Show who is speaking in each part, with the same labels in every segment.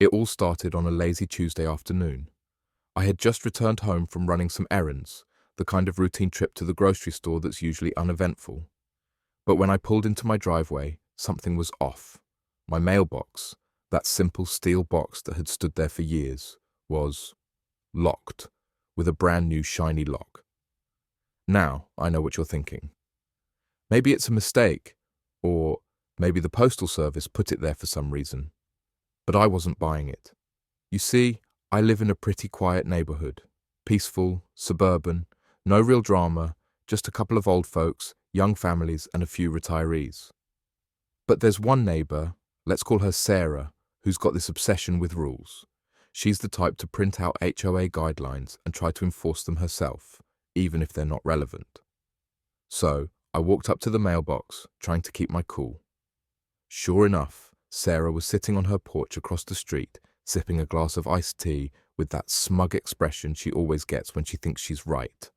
Speaker 1: It all started on a lazy Tuesday afternoon. I had just returned home from running some errands, the kind of routine trip to the grocery store that's usually uneventful. But when I pulled into my driveway, something was off. My mailbox, that simple steel box that had stood there for years, was locked, with a brand new shiny lock. Now I know what you're thinking. Maybe it's a mistake, or maybe the postal service put it there for some reason. But I wasn't buying it. You see, I live in a pretty quiet neighborhood. Peaceful, suburban, no real drama, just a couple of old folks, young families, and a few retirees. But there's one neighbor, let's call her Sarah, who's got this obsession with rules. She's the type to print out HOA guidelines and try to enforce them herself, even if they're not relevant. So, I walked up to the mailbox, trying to keep my cool. Sure enough, Sarah was sitting on her porch across the street, sipping a glass of iced tea with that smug expression she always gets when she thinks she's right.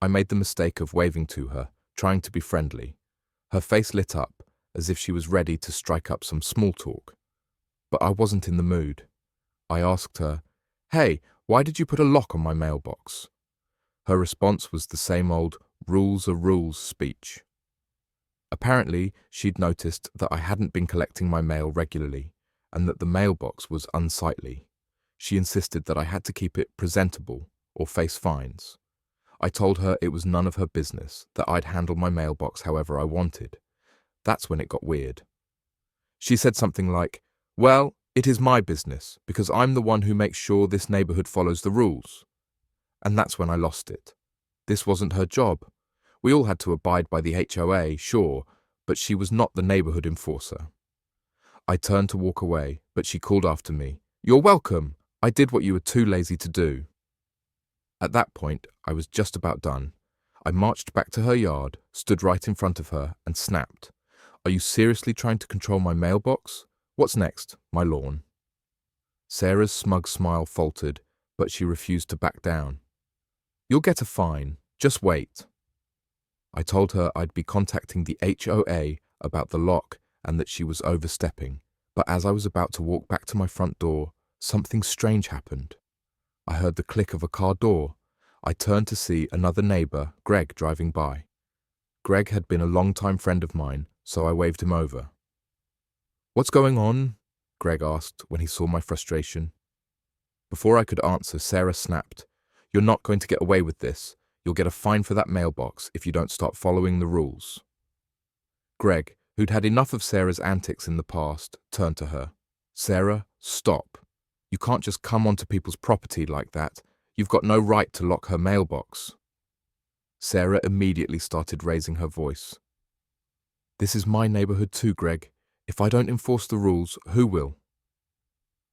Speaker 1: I made the mistake of waving to her, trying to be friendly. Her face lit up, as if she was ready to strike up some small talk. But I wasn't in the mood. I asked her, "Hey, why did you put a lock on my mailbox?" Her response was the same old rules are rules speech. Apparently, she'd noticed that I hadn't been collecting my mail regularly and that the mailbox was unsightly. She insisted that I had to keep it presentable or face fines. I told her it was none of her business, that I'd handle my mailbox however I wanted. That's when it got weird. She said something like, "Well, it is my business because I'm the one who makes sure this neighborhood follows the rules." And that's when I lost it. This wasn't her job. We all had to abide by the HOA, sure, but she was not the neighborhood enforcer. I turned to walk away, but she called after me, "You're welcome. I did what you were too lazy to do." At that point, I was just about done. I marched back to her yard, stood right in front of her, and snapped. "Are you seriously trying to control my mailbox? What's next? My lawn?" Sarah's smug smile faltered, but she refused to back down. "You'll get a fine. Just wait." I told her I'd be contacting the HOA about the lock and that she was overstepping, but as I was about to walk back to my front door, something strange happened. I heard the click of a car door. I turned to see another neighbor, Greg, driving by. Greg had been a long-time friend of mine, so I waved him over. "What's going on?" Greg asked when he saw my frustration. Before I could answer, Sarah snapped, "You're not going to get away with this. You'll get a fine for that mailbox if you don't start following the rules." Greg, who'd had enough of Sarah's antics in the past, turned to her. "Sarah, stop. You can't just come onto people's property like that. You've got no right to lock her mailbox." Sarah immediately started raising her voice. "This is my neighborhood too, Greg. If I don't enforce the rules, who will?"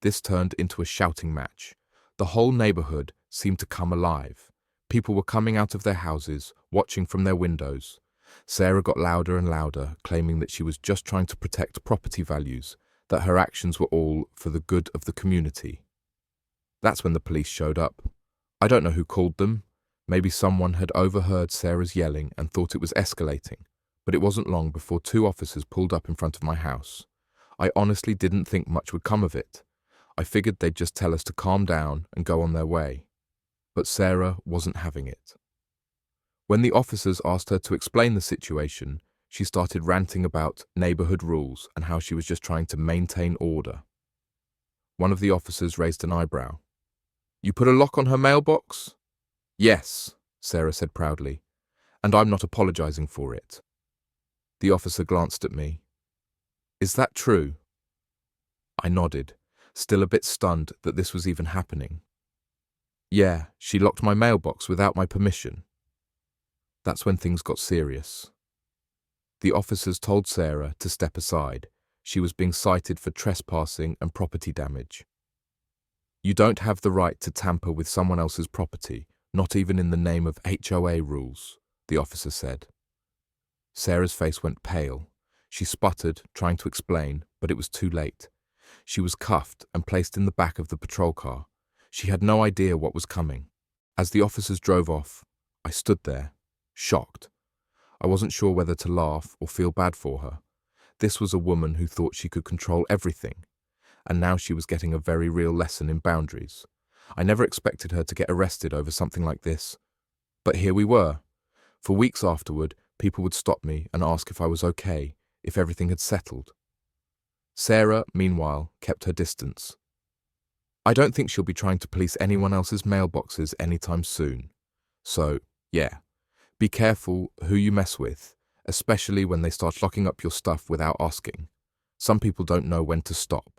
Speaker 1: This turned into a shouting match. The whole neighborhood seemed to come alive. People were coming out of their houses, watching from their windows. Sarah got louder and louder, claiming that she was just trying to protect property values, that her actions were all for the good of the community. That's when the police showed up. I don't know who called them. Maybe someone had overheard Sarah's yelling and thought it was escalating, but it wasn't long before 2 officers pulled up in front of my house. I honestly didn't think much would come of it. I figured they'd just tell us to calm down and go on their way. But Sarah wasn't having it. When the officers asked her to explain the situation, she started ranting about neighborhood rules and how she was just trying to maintain order. One of the officers raised an eyebrow. "You put a lock on her mailbox?" "Yes," Sarah said proudly, "and I'm not apologizing for it." The officer glanced at me. "Is that true?" I nodded, still a bit stunned that this was even happening. "Yeah, she locked my mailbox without my permission." That's when things got serious. The officers told Sarah to step aside. She was being cited for trespassing and property damage. "You don't have the right to tamper with someone else's property, not even in the name of HOA rules," the officer said. Sarah's face went pale. She sputtered, trying to explain, but it was too late. She was cuffed and placed in the back of the patrol car. She had no idea what was coming. As the officers drove off, I stood there, shocked. I wasn't sure whether to laugh or feel bad for her. This was a woman who thought she could control everything. and now she was getting a very real lesson in boundaries. I never expected her to get arrested over something like this. But here we were. For weeks afterward, people would stop me and ask if I was okay, if everything had settled. Sarah, meanwhile, kept her distance. I don't think she'll be trying to police anyone else's mailboxes anytime soon. So, yeah, be careful who you mess with, especially when they start locking up your stuff without asking. Some people don't know when to stop.